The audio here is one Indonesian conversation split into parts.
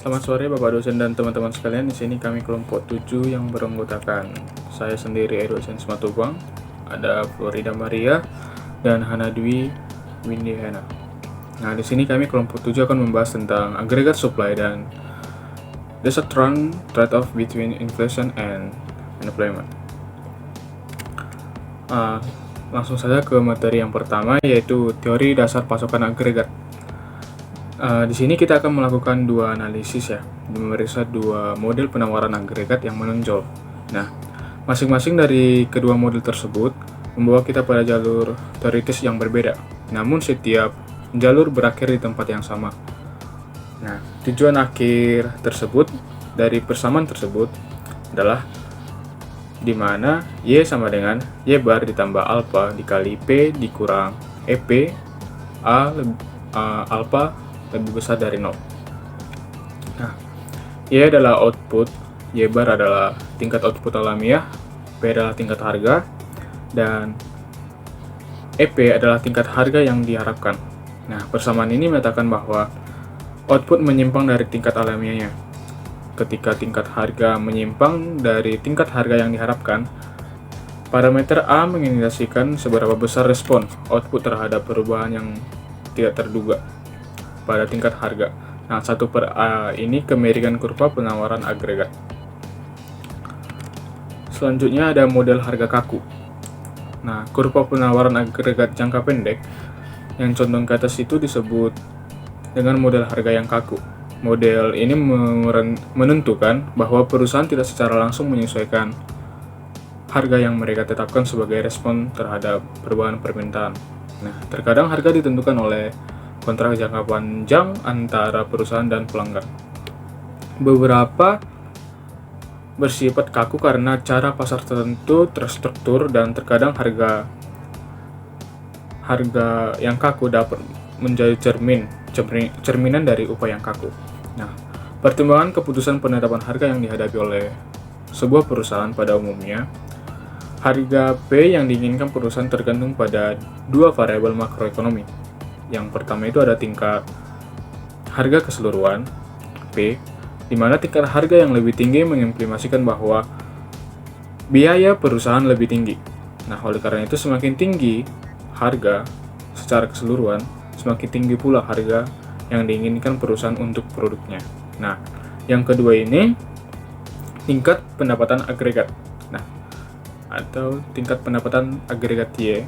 Selamat sore Bapak dosen dan teman-teman sekalian. Di sini kami kelompok 7 yang beranggotakan saya sendiri dosen Simatupang, ada Florida Maria dan Hana Dwi Windiana. Nah, di sini kami kelompok 7 akan membahas tentang agregat supply dan the strong trade-off between inflation and unemployment. Langsung saja ke materi yang pertama, yaitu teori dasar pasokan agregat. Di sini kita akan melakukan dua analisis ya, memeriksa dua model penawaran agregat yang menonjol. Nah, masing-masing dari kedua model tersebut membawa kita pada jalur teoritis yang berbeda. Namun setiap jalur berakhir di tempat yang sama. Nah, tujuan akhir tersebut dari persamaan tersebut adalah di mana Y sama dengan Y bar ditambah alpha dikali P dikurang EP alpha lebih besar dari 0. Nah, Y adalah output, Y bar adalah tingkat output alamiah, P adalah tingkat harga, dan EP adalah tingkat harga yang diharapkan. Nah, persamaan ini menyatakan bahwa output menyimpang dari tingkat alamiahnya. Ketika tingkat harga menyimpang dari tingkat harga yang diharapkan, parameter A mengindikasikan seberapa besar respon output terhadap perubahan yang tidak terduga pada tingkat harga. Nah, 1/A ini kemiringan kurva penawaran agregat. Selanjutnya ada model harga kaku. Nah, kurva penawaran agregat jangka pendek yang condong ke atas itu disebut dengan model harga yang kaku. Model ini menentukan bahwa perusahaan tidak secara langsung menyesuaikan harga yang mereka tetapkan sebagai respon terhadap perubahan permintaan. Nah, terkadang harga ditentukan oleh kontrak jangka panjang antara perusahaan dan pelanggan. Beberapa bersifat kaku karena cara pasar tertentu terstruktur, dan terkadang harga yang kaku dapat menjadi cerminan dari upaya yang kaku. Nah, pertimbangan keputusan penetapan harga yang dihadapi oleh sebuah perusahaan pada umumnya, harga P yang diinginkan perusahaan tergantung pada dua variabel makroekonomi. Yang pertama itu ada tingkat harga keseluruhan, P, di mana tingkat harga yang lebih tinggi mengimplikasikan bahwa biaya perusahaan lebih tinggi. Nah, oleh karena itu semakin tinggi harga secara keseluruhan, semakin tinggi pula harga yang diinginkan perusahaan untuk produknya. Nah, yang kedua ini tingkat pendapatan agregat. Nah, atau tingkat pendapatan agregat Y.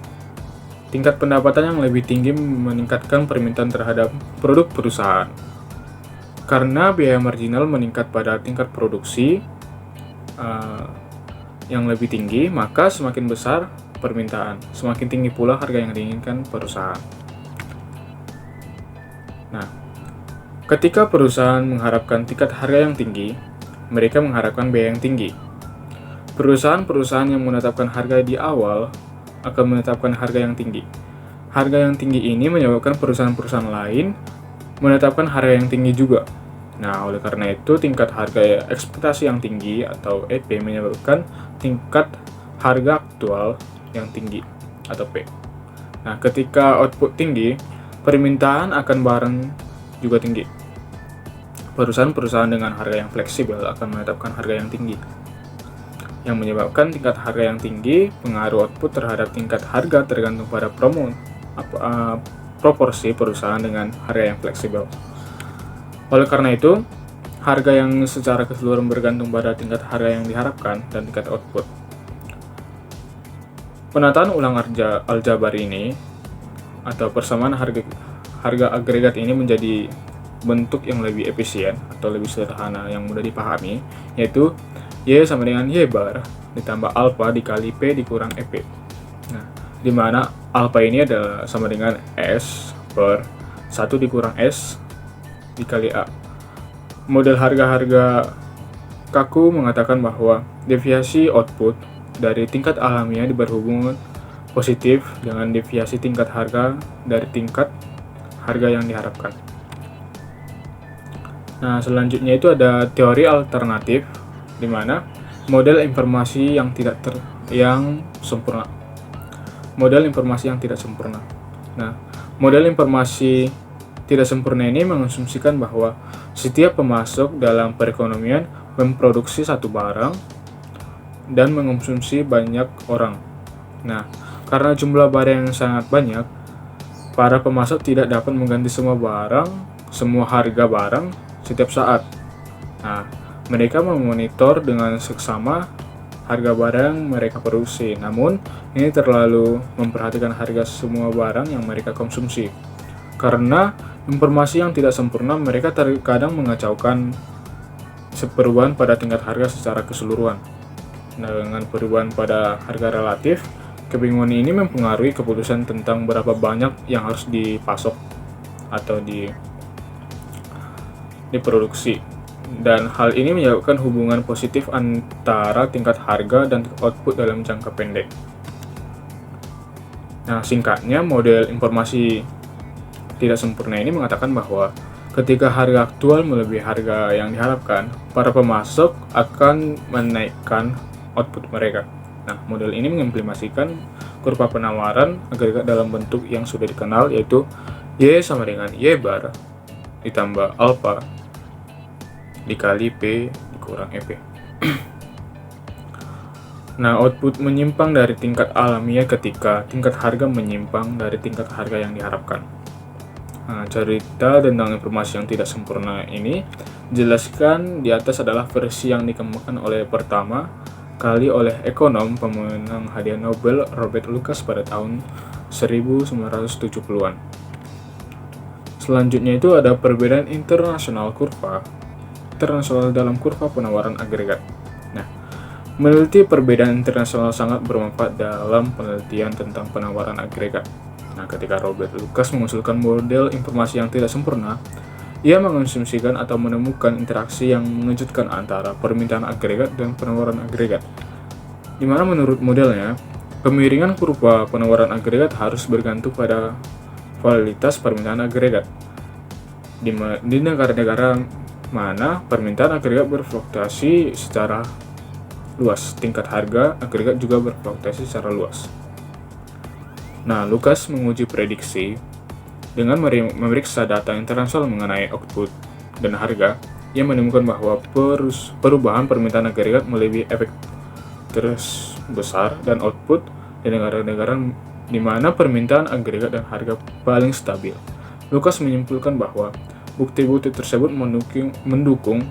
Tingkat pendapatan yang lebih tinggi meningkatkan permintaan terhadap produk perusahaan. Karena biaya marginal meningkat pada tingkat produksi yang lebih tinggi, maka semakin besar permintaan, semakin tinggi pula harga yang diinginkan perusahaan. Nah, ketika perusahaan mengharapkan tingkat harga yang tinggi, mereka mengharapkan biaya yang tinggi. Perusahaan-perusahaan yang menetapkan harga di awal akan menetapkan harga yang tinggi. Harga yang tinggi ini menyebabkan perusahaan-perusahaan lain menetapkan harga yang tinggi juga. Nah, oleh karena itu tingkat harga ekspektasi yang tinggi atau EP menyebabkan tingkat harga aktual yang tinggi atau P. Nah, ketika output tinggi, permintaan akan barang juga tinggi. Perusahaan-perusahaan dengan harga yang fleksibel akan menetapkan harga yang tinggi, yang menyebabkan tingkat harga yang tinggi. Pengaruh output terhadap tingkat harga tergantung pada proporsi perusahaan dengan harga yang fleksibel. Oleh karena itu, harga yang secara keseluruhan bergantung pada tingkat harga yang diharapkan dan tingkat output. Penataan ulang aljabar ini atau persamaan harga agregat ini menjadi bentuk yang lebih efisien atau lebih sederhana yang mudah dipahami, yaitu Y sama dengan Y bar ditambah alpha dikali P dikurang EP. Nah, di mana alpha ini adalah sama dengan S per 1 dikurang S dikali A. Model harga-harga kaku mengatakan bahwa deviasi output dari tingkat alamiah berhubungan positif dengan deviasi tingkat harga dari tingkat harga yang diharapkan. Nah, selanjutnya itu ada teori alternatif, di mana model informasi yang sempurna. Model informasi yang tidak sempurna. Nah, model informasi tidak sempurna ini mengasumsikan bahwa setiap pemasok dalam perekonomian memproduksi satu barang dan mengonsumsi banyak orang. Nah, karena jumlah barang yang sangat banyak, para pemasok tidak dapat mengganti semua harga barang setiap saat. Nah, mereka memonitor dengan seksama harga barang yang mereka produksi, namun ini terlalu memperhatikan harga semua barang yang mereka konsumsi. Karena informasi yang tidak sempurna, mereka terkadang mengacaukan perubahan pada tingkat harga secara keseluruhan. Nah, dengan perubahan pada harga relatif, kebingungan ini mempengaruhi keputusan tentang berapa banyak yang harus dipasok atau diproduksi. Dan hal ini menyebabkan hubungan positif antara tingkat harga dan output dalam jangka pendek. Nah, singkatnya, model informasi tidak sempurna ini mengatakan bahwa ketika harga aktual melebihi harga yang diharapkan, para pemasok akan menaikkan output mereka. Nah, model ini mengimplementasikan kurva penawaran agregat dalam bentuk yang sudah dikenal, yaitu Y sama dengan Y bar ditambah alpha dikali P dikurang EP. Nah, output menyimpang dari tingkat alamiah ketika tingkat harga menyimpang dari tingkat harga yang diharapkan. Nah, cerita tentang informasi yang tidak sempurna ini jelaskan di atas adalah versi yang dikembangkan pertama kali oleh ekonom pemenang hadiah Nobel Robert Lucas pada tahun 1970-an. Selanjutnya itu ada perbedaan internasional dalam kurva penawaran agregat. Nah, meneliti perbedaan internasional sangat bermanfaat dalam penelitian tentang penawaran agregat. Nah, ketika Robert Lucas mengusulkan model informasi yang tidak sempurna, ia mengasumsikan atau menemukan interaksi yang mengejutkan antara permintaan agregat dan penawaran agregat. Di mana menurut modelnya, kemiringan kurva penawaran agregat harus bergantung pada volatilitas permintaan agregat. Di negara-negara mana permintaan agregat berfluktuasi secara luas, tingkat harga agregat juga berfluktuasi secara luas. Nah, Lucas menguji prediksi dengan memeriksa data internasional mengenai output dan harga. Ia menemukan bahwa perubahan permintaan agregat melebihi efek terbesar dan output di negara-negara di mana permintaan agregat dan harga paling stabil. Lucas menyimpulkan bahwa bukti-bukti tersebut mendukung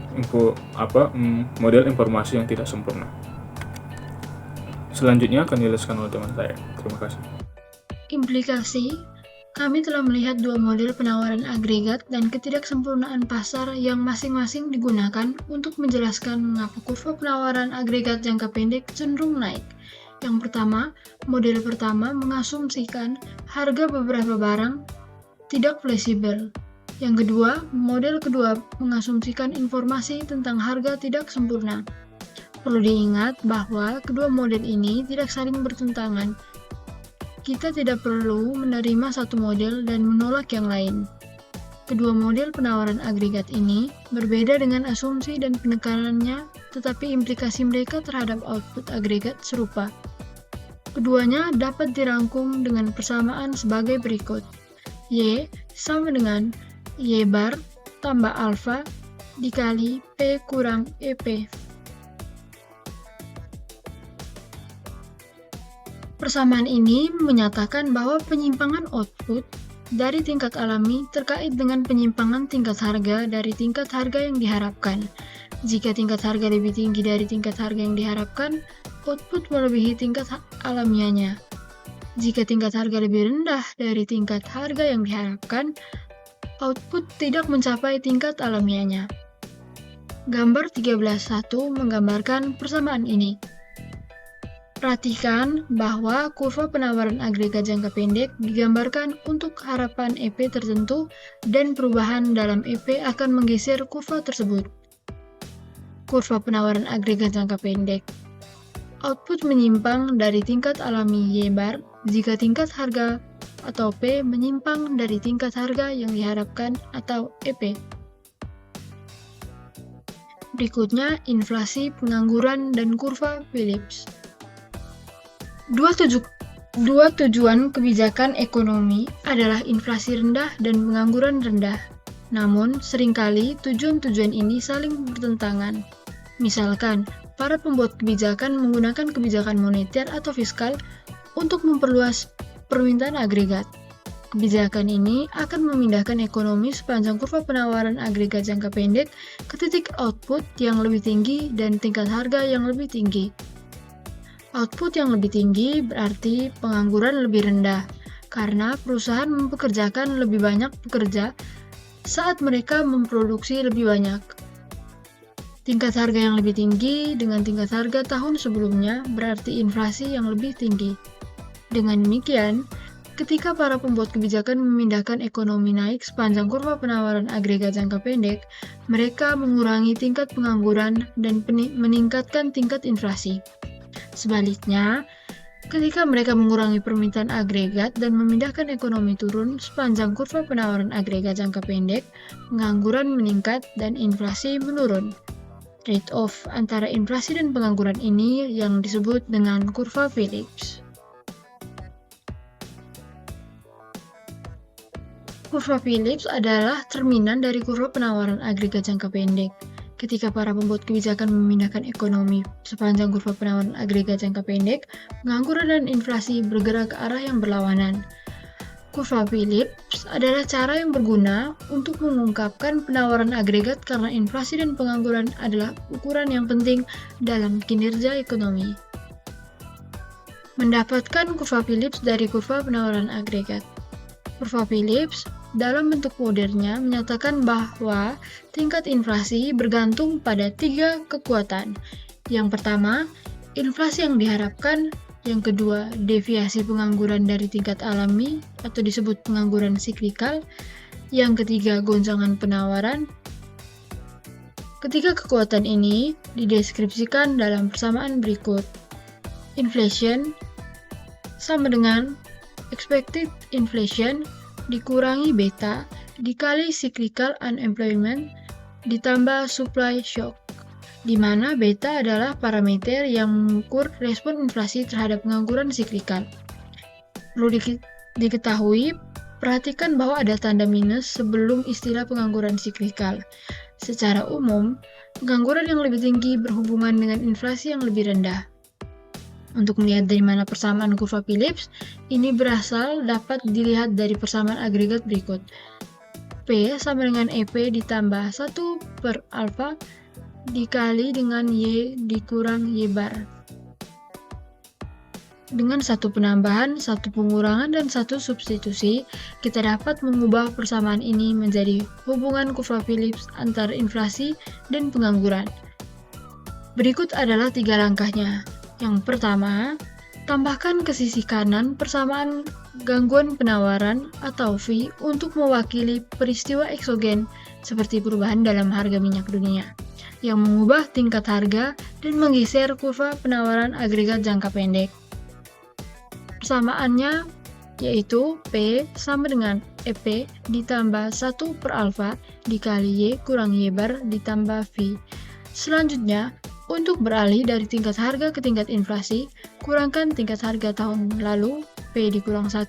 model informasi yang tidak sempurna. Selanjutnya akan dijelaskan oleh teman saya. Terima kasih. Implikasi, kami telah melihat dua model penawaran agregat dan ketidaksempurnaan pasar yang masing-masing digunakan untuk menjelaskan mengapa kurva penawaran agregat jangka pendek cenderung naik. Yang pertama, model pertama mengasumsikan harga beberapa barang tidak fleksibel. Yang kedua, model kedua mengasumsikan informasi tentang harga tidak sempurna. Perlu diingat bahwa kedua model ini tidak saling bertentangan. Kita tidak perlu menerima satu model dan menolak yang lain. Kedua model penawaran agregat ini berbeda dengan asumsi dan penekanannya, tetapi implikasi mereka terhadap output agregat serupa. Keduanya dapat dirangkum dengan persamaan sebagai berikut. Y sama dengan Y bar tambah alpha dikali P kurang EP. Persamaan ini menyatakan bahwa penyimpangan output dari tingkat alami terkait dengan penyimpangan tingkat harga dari tingkat harga yang diharapkan. Jika tingkat harga lebih tinggi dari tingkat harga yang diharapkan, output melebihi tingkat alamiahnya. Jika tingkat harga lebih rendah dari tingkat harga yang diharapkan, output tidak mencapai tingkat alamiahnya. Gambar 13.1 menggambarkan persamaan ini. Perhatikan bahwa kurva penawaran agregat jangka pendek digambarkan untuk harapan EP tertentu dan perubahan dalam EP akan menggeser kurva tersebut. Kurva penawaran agregat jangka pendek. Output menyimpang dari tingkat alami Y bar jika tingkat harga atau P menyimpang dari tingkat harga yang diharapkan atau EP. Berikutnya, inflasi, pengangguran, dan kurva Phillips. Dua tujuan kebijakan ekonomi adalah inflasi rendah dan pengangguran rendah. Namun, seringkali tujuan-tujuan ini saling bertentangan. Misalkan, para pembuat kebijakan menggunakan kebijakan moneter atau fiskal untuk memperluas permintaan agregat. Kebijakan ini akan memindahkan ekonomi sepanjang kurva penawaran agregat jangka pendek ke titik output yang lebih tinggi dan tingkat harga yang lebih tinggi. Output yang lebih tinggi berarti pengangguran lebih rendah, karena perusahaan mempekerjakan lebih banyak pekerja saat mereka memproduksi lebih banyak. Tingkat harga yang lebih tinggi dengan tingkat harga tahun sebelumnya berarti inflasi yang lebih tinggi. Dengan demikian, ketika para pembuat kebijakan memindahkan ekonomi naik sepanjang kurva penawaran agregat jangka pendek, mereka mengurangi tingkat pengangguran dan meningkatkan tingkat inflasi. Sebaliknya, ketika mereka mengurangi permintaan agregat dan memindahkan ekonomi turun sepanjang kurva penawaran agregat jangka pendek, pengangguran meningkat dan inflasi menurun. Trade-off antara inflasi dan pengangguran ini yang disebut dengan kurva Phillips. Kurva Phillips adalah cerminan dari kurva penawaran agregat jangka pendek. Ketika para pembuat kebijakan memindahkan ekonomi sepanjang kurva penawaran agregat jangka pendek, pengangguran dan inflasi bergerak ke arah yang berlawanan. Kurva Phillips adalah cara yang berguna untuk mengungkapkan penawaran agregat karena inflasi dan pengangguran adalah ukuran yang penting dalam kinerja ekonomi. Mendapatkan kurva Phillips dari kurva penawaran agregat. Kurva Phillips dalam bentuk modernnya menyatakan bahwa tingkat inflasi bergantung pada 3 kekuatan. Yang pertama, inflasi yang diharapkan. Yang kedua, deviasi pengangguran dari tingkat alami atau disebut pengangguran siklikal. Yang ketiga, goncangan penawaran. Ketiga kekuatan ini dideskripsikan dalam persamaan berikut. Inflation sama dengan expected inflation dikurangi beta dikali cyclical unemployment ditambah supply shock, di mana beta adalah parameter yang mengukur respon inflasi terhadap pengangguran siklikal. Perlu diketahui, perhatikan bahwa ada tanda minus sebelum istilah pengangguran siklikal. Secara umum, pengangguran yang lebih tinggi berhubungan dengan inflasi yang lebih rendah. Untuk melihat dari mana persamaan kurva Phillips, ini berasal dapat dilihat dari persamaan agregat berikut. P sama dengan EP ditambah 1 per alfa dikali dengan Y dikurang Y bar. Dengan satu penambahan, satu pengurangan, dan satu substitusi, kita dapat mengubah persamaan ini menjadi hubungan kurva Phillips antara inflasi dan pengangguran. Berikut adalah 3 langkahnya. Yang pertama, tambahkan ke sisi kanan persamaan gangguan penawaran atau V untuk mewakili peristiwa eksogen seperti perubahan dalam harga minyak dunia yang mengubah tingkat harga dan menggeser kurva penawaran agregat jangka pendek. Persamaannya yaitu P sama dengan EP ditambah 1 per alfa dikali Y kurang Y bar ditambah V. Selanjutnya, untuk beralih dari tingkat harga ke tingkat inflasi, kurangkan tingkat harga tahun lalu, P dikurang 1,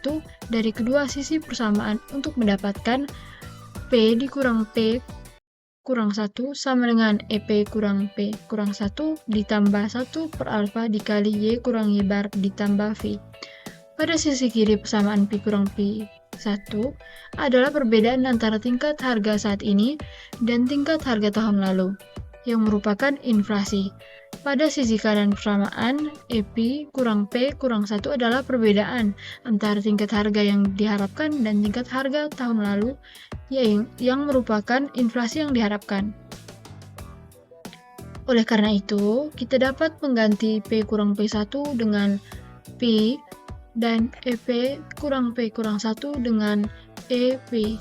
dari kedua sisi persamaan untuk mendapatkan P dikurang P kurang 1 sama dengan EP kurang P kurang 1 ditambah 1 per alfa dikali Y kurang Y bar ditambah V. Pada sisi kiri persamaan P kurang P 1 adalah perbedaan antara tingkat harga saat ini dan tingkat harga tahun lalu, yang merupakan inflasi. Pada sisi kanan persamaan, EP kurang P kurang 1 adalah perbedaan antara tingkat harga yang diharapkan dan tingkat harga tahun lalu, yang merupakan inflasi yang diharapkan. Oleh karena itu, kita dapat mengganti P kurang P1 dengan P dan EP kurang P kurang 1 dengan EP.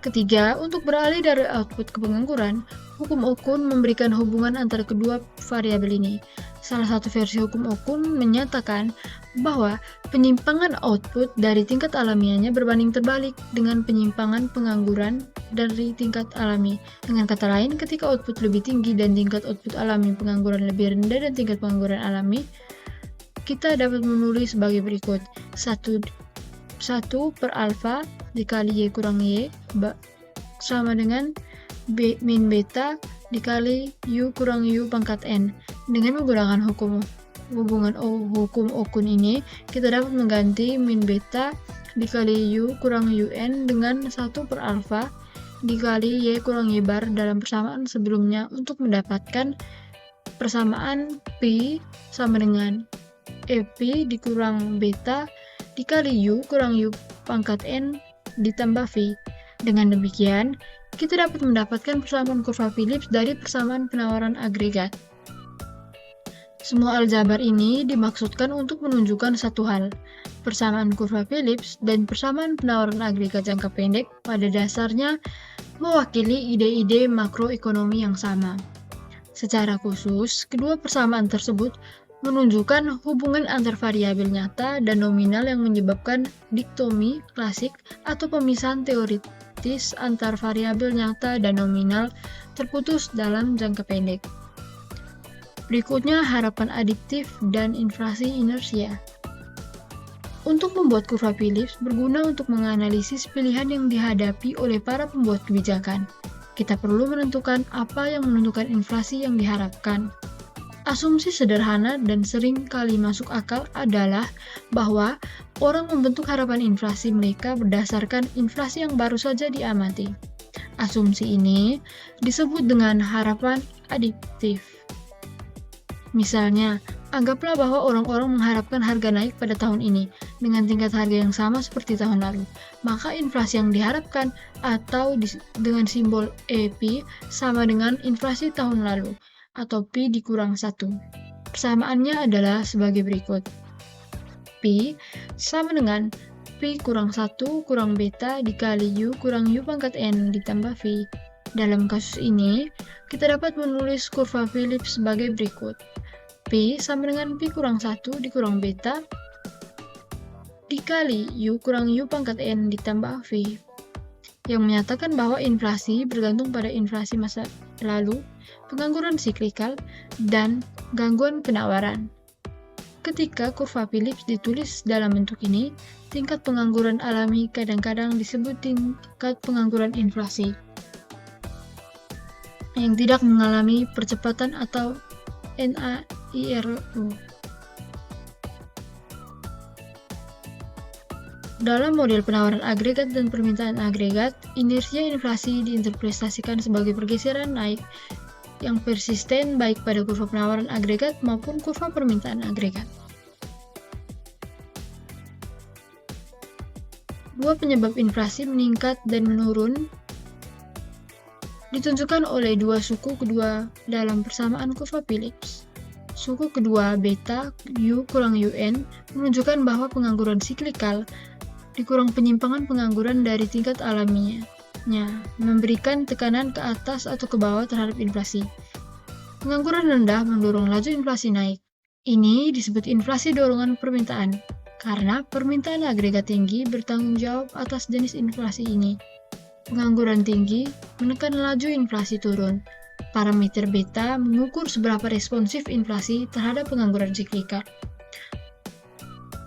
Ketiga, untuk beralih dari output ke pengangguran, hukum Okun memberikan hubungan antara kedua variabel ini. Salah satu versi hukum Okun menyatakan bahwa penyimpangan output dari tingkat alamiahnya berbanding terbalik dengan penyimpangan pengangguran dari tingkat alami. Dengan kata lain, ketika output lebih tinggi dan tingkat output alami pengangguran lebih rendah dan tingkat pengangguran alami, kita dapat menulis sebagai berikut. 1 per alfa dikali Y kurang Y sama dengan min beta dikali U kurang U pangkat N. Dengan menggunakan hukum Okun ini, kita dapat mengganti min beta dikali U kurang UN dengan 1 per alfa dikali Y kurang Y bar dalam persamaan sebelumnya untuk mendapatkan persamaan Pi sama dengan Ep dikurang beta dikali U kurang U pangkat N ditambah V. Dengan demikian, kita dapat mendapatkan persamaan kurva Phillips dari persamaan penawaran agregat. Semua aljabar ini dimaksudkan untuk menunjukkan satu hal. Persamaan kurva Phillips dan persamaan penawaran agregat jangka pendek pada dasarnya mewakili ide-ide makroekonomi yang sama. Secara khusus, kedua persamaan tersebut menunjukkan hubungan antar variabel nyata dan nominal yang menyebabkan diktomi klasik atau pemisahan teoritis antar variabel nyata dan nominal terputus dalam jangka pendek. Berikutnya harapan adiktif dan inflasi inersia. Untuk membuat kurva Phillips berguna untuk menganalisis pilihan yang dihadapi oleh para pembuat kebijakan. Kita perlu menentukan apa yang menentukan inflasi yang diharapkan. Asumsi sederhana dan sering kali masuk akal adalah bahwa orang membentuk harapan inflasi mereka berdasarkan inflasi yang baru saja diamati. Asumsi ini disebut dengan harapan adiktif. Misalnya, anggaplah bahwa orang-orang mengharapkan harga naik pada tahun ini dengan tingkat harga yang sama seperti tahun lalu. Maka inflasi yang diharapkan atau dengan simbol EP sama dengan inflasi tahun lalu atau Pi dikurang 1. Persamaannya adalah sebagai berikut. Pi sama dengan Pi kurang 1 kurang beta dikali U kurang U pangkat N ditambah V. Dalam kasus ini, kita dapat menulis kurva Phillips sebagai berikut. Pi sama dengan Pi kurang 1 dikurang beta dikali U kurang U pangkat N ditambah V, yang menyatakan bahwa inflasi bergantung pada inflasi masa lalu, pengangguran siklikal, dan gangguan penawaran. Ketika kurva Phillips ditulis dalam bentuk ini, tingkat pengangguran alami kadang-kadang disebut tingkat pengangguran inflasi, yang tidak mengalami percepatan atau NAIRU. Dalam model penawaran agregat dan permintaan agregat, inersia inflasi diinterpretasikan sebagai pergeseran naik yang persisten baik pada kurva penawaran agregat maupun kurva permintaan agregat. Dua penyebab inflasi meningkat dan menurun ditunjukkan oleh dua suku kedua dalam persamaan kurva Phillips. Suku kedua beta U kurang UN menunjukkan bahwa pengangguran siklikal dikurang penyimpangan pengangguran dari tingkat alaminya, memberikan tekanan ke atas atau ke bawah terhadap inflasi. Pengangguran rendah mendorong laju inflasi naik. Ini disebut inflasi dorongan permintaan, karena permintaan agregat tinggi bertanggung jawab atas jenis inflasi ini. Pengangguran tinggi menekan laju inflasi turun. Parameter beta mengukur seberapa responsif inflasi terhadap pengangguran siklikal.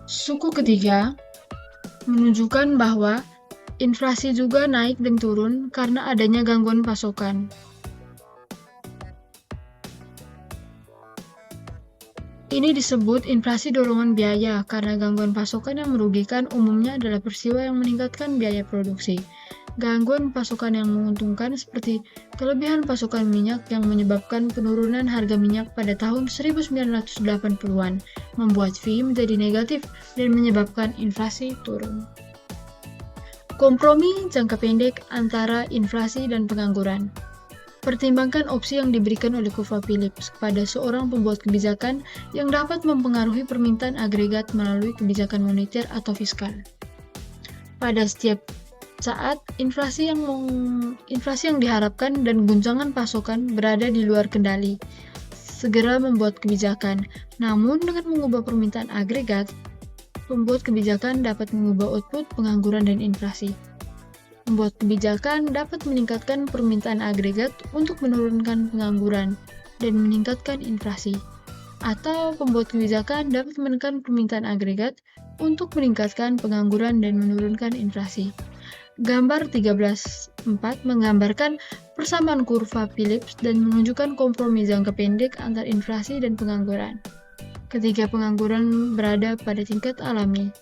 Suku ketiga menunjukkan bahwa inflasi juga naik dan turun karena adanya gangguan pasokan. Ini disebut inflasi dorongan biaya karena gangguan pasokan yang merugikan umumnya adalah peristiwa yang meningkatkan biaya produksi. Gangguan pasokan yang menguntungkan seperti kelebihan pasokan minyak yang menyebabkan penurunan harga minyak pada tahun 1980-an, membuat V menjadi negatif dan menyebabkan inflasi turun. Kompromi jangka pendek antara inflasi dan pengangguran. Pertimbangkan opsi yang diberikan oleh kurva Phillips kepada seorang pembuat kebijakan yang dapat mempengaruhi permintaan agregat melalui kebijakan moneter atau fiskal. Pada setiap saat inflasi yang diharapkan dan guncangan pasokan berada di luar kendali, segera membuat kebijakan. Namun dengan mengubah permintaan agregat, pembuat kebijakan dapat mengubah output, pengangguran, dan inflasi. Membuat kebijakan dapat meningkatkan permintaan agregat untuk menurunkan pengangguran dan meningkatkan inflasi. atau pembuat kebijakan dapat menekan permintaan agregat untuk meningkatkan pengangguran dan menurunkan inflasi. Gambar 13.4 menggambarkan persamaan kurva Phillips dan menunjukkan kompromi jangka pendek antar inflasi dan pengangguran. Ketika pengangguran berada pada tingkat alami,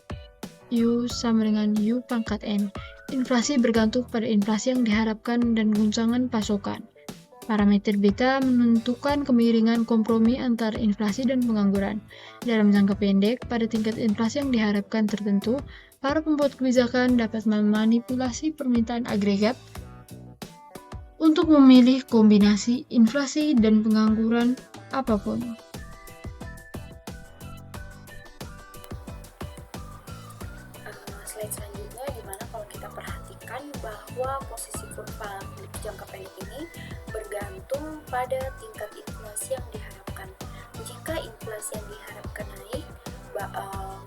U sama dengan U pangkat N, inflasi bergantung pada inflasi yang diharapkan dan guncangan pasokan. Parameter beta menentukan kemiringan kompromi antara inflasi dan pengangguran. Dalam jangka pendek, pada tingkat inflasi yang diharapkan tertentu, para pembuat kebijakan dapat memanipulasi permintaan agregat untuk memilih kombinasi inflasi dan pengangguran apapun. Slide selanjutnya dimana kalau kita perhatikan bahwa posisi kurva jangka pendek ini bergantung pada tingkat inflasi yang diharapkan. Jika inflasi yang diharapkan naik,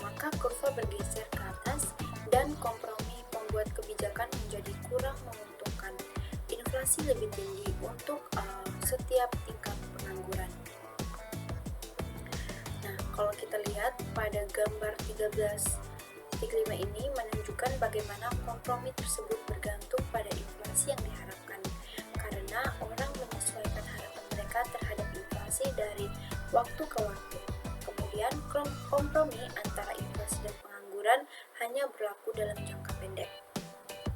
maka kurva bergeser ke atas dan kompromi pembuat kebijakan menjadi kurang menguntungkan. Inflasi lebih tinggi untuk setiap tingkat pengangguran. Nah, kalau kita lihat pada gambar 13.5 ini menunjukkan bagaimana kompromi tersebut bergantung pada inflasi yang diharapkan, karena orang menyesuaikan harapan mereka terhadap inflasi dari waktu ke waktu. Kemudian kompromi antara inflasi dan pengangguran hanya berlaku dalam jangka pendek.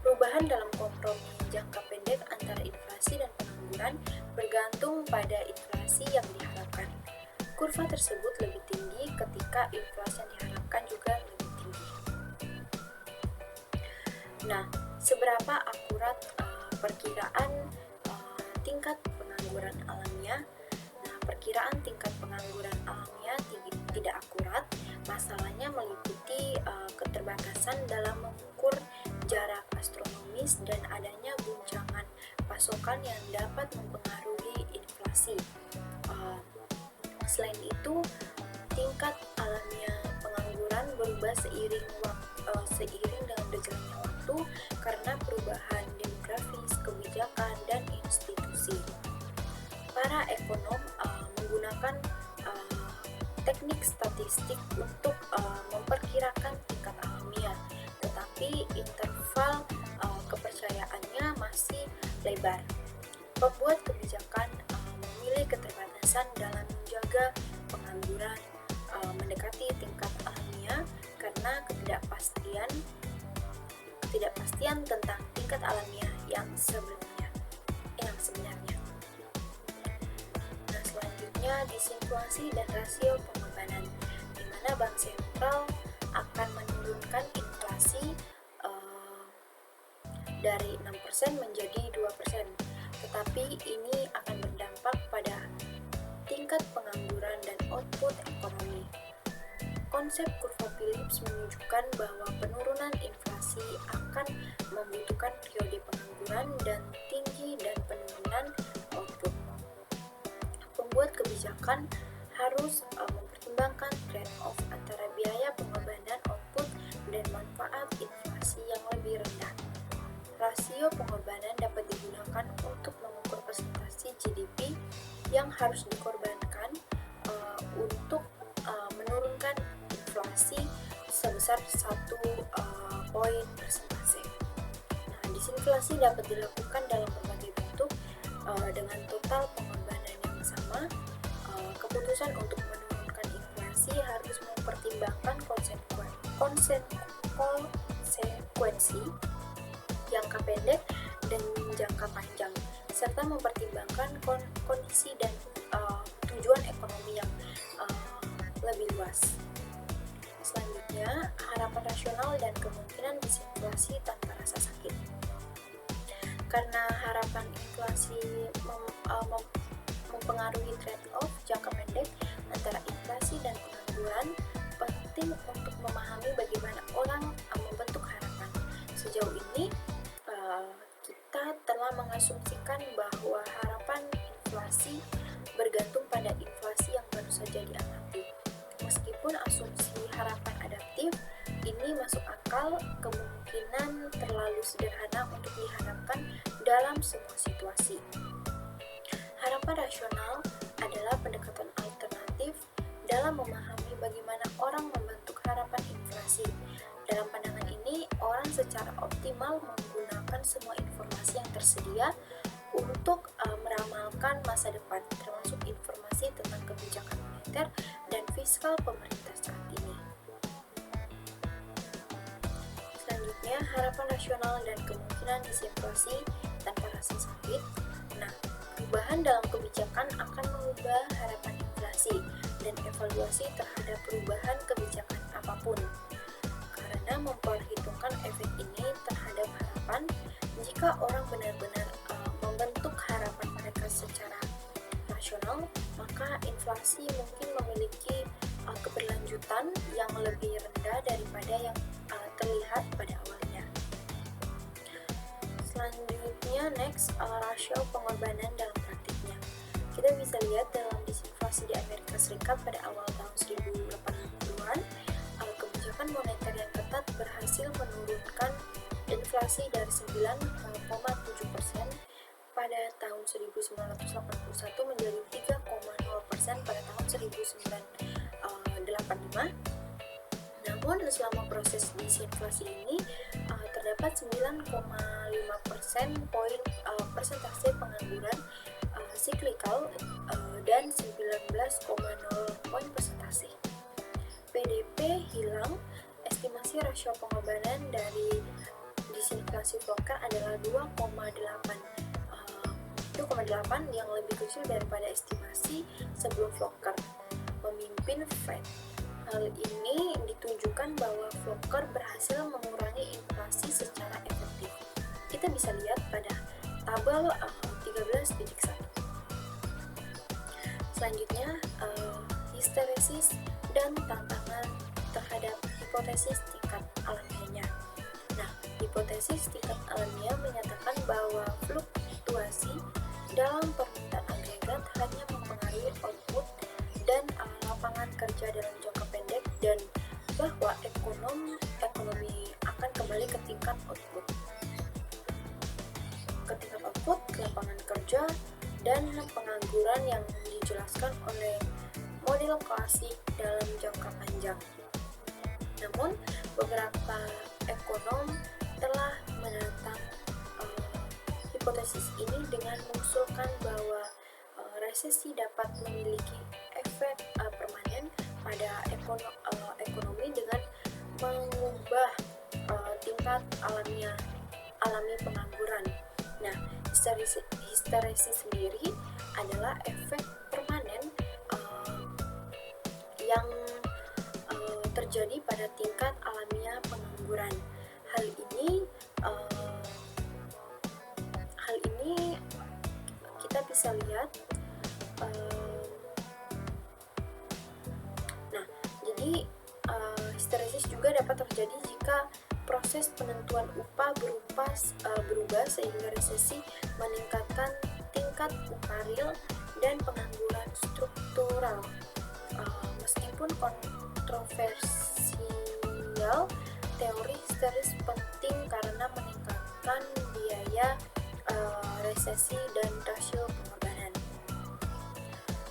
Perubahan dalam kompromi jangka pendek antara inflasi dan pengangguran bergantung pada inflasi yang diharapkan. Kurva tersebut lebih tinggi ketika inflasi yang diharapkan juga lebih tinggi. Nah, seberapa akurat perkiraan tingkat pengangguran alamiah? Nah, perkiraan tingkat pengangguran alamiah tidak akurat. Masalahnya meliputi keterbatasan dalam mengukur jarak astronomis dan adanya guncangan pasokan yang dapat mempengaruhi inflasi. Selain itu, tingkat alamiah pengangguran berubah seiring dengan berjalannya waktu karena perubahan demografis, kebijakan, dan institusi. Para ekonom menggunakan teknik statistik untuk memperkirakan tingkat alamiah, tetapi interval kepercayaannya masih lebar. Pembuat kebijakan memilih keterbatasan dalam menjaga pengangguran mendekati tingkat alamiah karena ketidakpastian tentang tingkat alamiah yang sebenarnya. Nah, selanjutnya disinflasi dan rasio pengorbanan, di mana bank sentral akan menurunkan inflasi dari 6% menjadi 2%, tetapi ini akan berdampak pada tingkat pengangguran dan output ekonomi. Konsep kurva Phillips menunjukkan bahwa penurunan inflasi akan membutuhkan periode pengangguran dan tinggi dan penurunan output. Pembuat kebijakan harus mempertimbangkan trade-off antara biaya pengorbanan output dan manfaat inflasi yang lebih rendah. Rasio pengorbanan dapat digunakan untuk mengukur persentase GDP yang harus dikorbankan untuk menurunkan inflasi sebesar 1 poin persentase. Nah, disinflasi dapat dilakukan dalam berbagai bentuk dengan total pengorbanan yang sama. Keputusan untuk menurunkan inflasi harus mempertimbangkan konsekuensi jangka pendek dan jangka panjang, serta mempertimbangkan kondisi dan tujuan ekonomi yang lebih luas. Selanjutnya, harapan rasional dan kemungkinan disinflasi tanpa rasa sakit. Karena harapan inflasi mempengaruhi trade-off jangka pendek antara inflasi dan pengangguran, penting untuk memahami bagaimana orang membentuk harapan. Sejauh ini, kita telah mengasumsikan bahwa harapan inflasi bergantung pada inflasi yang baru saja diamati. Meskipun asumsi harapan adaptif ini masuk akal, kemungkinan terlalu sederhana untuk diharapkan dalam semua situasi. Harapan rasional adalah pendekatan alternatif bisa memahami bagaimana orang membentuk harapan inflasi. Dalam pandangan ini, orang secara optimal menggunakan semua informasi yang tersedia untuk meramalkan masa depan, termasuk informasi tentang kebijakan moneter dan fiskal pemerintah saat ini. Selanjutnya, harapan rasional dan kemungkinan disinflasi tanpa rasa sakit. Nah, perubahan dalam kebijakan akan mengubah harapan inflasi dan evaluasi terhadap perubahan kebijakan apapun. Karena memperhitungkan efek ini terhadap harapan, jika orang benar-benar membentuk harapan mereka secara rasional, maka inflasi mungkin memiliki keberlanjutan yang lebih rendah daripada yang terlihat pada awalnya. Selanjutnya, next, rasio pengorbanan dalam praktiknya. Kita bisa lihat dalam disinflasi di Amerika Serikat pada awal tahun 1880-an, kebijakan moneter yang ketat berhasil menurunkan inflasi dari 9,7% pada tahun 1981 menjadi 3,0% pada tahun 1985. Namun selama proses disinflasi ini terdapat 9,5% poin persentase pengangguran siklikal dan 19,0 poin persentase. PDB hilang. Estimasi rasio pengorbanan dari disinflasi Volcker adalah 2,8 yang lebih kecil daripada estimasi sebelum Volcker memimpin Fed. Hal ini ditunjukkan bahwa Volcker berhasil mengurangi inflasi secara efektif. Kita bisa lihat pada tabel 13.1. Selanjutnya, histeresis dan tantangan terhadap hipotesis tingkat alamiahnya. Nah, hipotesis tingkat alamiah menyatakan bahwa fluktuasi dalam permintaan agregat hanya mempengaruhi output dan lapangan kerja dalam jangka pendek, dan bahwa ekonomi akan kembali ke tingkat output. Ke tingkat output, lapangan kerja, dan pengangguran yang dijelaskan oleh model klasik dalam jangka panjang. Namun, beberapa ekonom telah menentang hipotesis ini dengan mengusulkan bahwa resesi dapat memiliki efek permanen pada ekonomi dengan mengubah tingkat alami pengangguran. Nah, histeresis sendiri adalah efek permanen yang terjadi pada tingkat alamiah pengangguran. Hal ini kita bisa lihat. Jadi histeresis juga dapat terjadi jika proses penentuan upah berubah sehingga resesi meningkatkan tingkat upah real dan pengangguran struktural. Meskipun kontroversial, teori histeris penting karena meningkatkan biaya resesi dan rasio pengorbanan.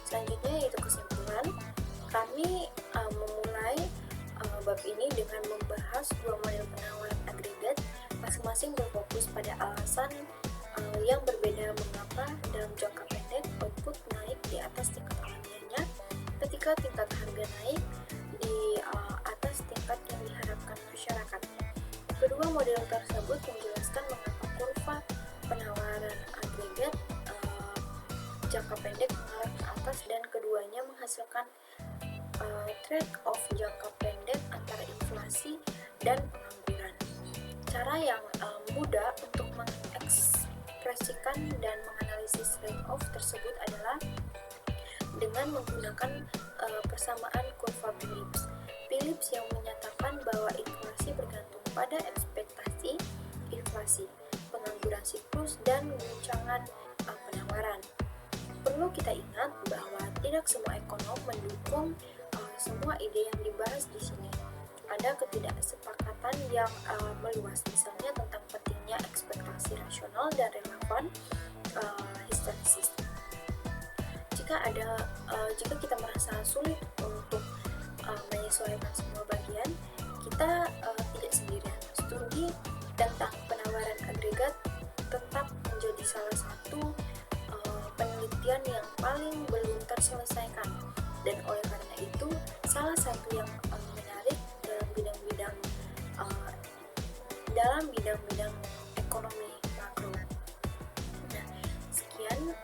Selanjutnya yaitu kesimpulan. Kami memulai bab ini dengan membahas dua model penawaran agregat, masing-masing berfokus pada alasan yang berbeda mengapa dalam jangka pendek output naik di atas tingkat alamiahnya ketika tingkat harga naik di atas tingkat yang diharapkan masyarakat. Kedua model tersebut menjelaskan mengapa kurva penawaran agregat jangka pendek mengarah ke atas, dan keduanya menghasilkan trade-off jangka pendek antara inflasi dan pengangguran. Cara yang mudah untuk mengekspresikan dan menganalisis trade-off tersebut adalah dengan menggunakan persamaan kurva Phillips yang menyatakan bahwa inflasi bergantung pada ekspektasi inflasi, pengangguran siklus, dan guncangan penawaran. Perlu kita ingat bahwa tidak semua ekonom mendukung semua ide yang dibahas di sini. Ada ketidaksepakatan yang meluas, misalnya tentang pentingnya ekspektasi rasional dan relevan histeresis. Jika kita merasa sulit untuk menyesuaikan semua bagian, kita tidak sendirian. Studi tentang penawaran agregat tetap menjadi salah satu penelitian yang paling belum terselesaikan, dan oleh karena itu salah satu yang menarik dalam bidang-bidang ekonomi makro. Nah, sekian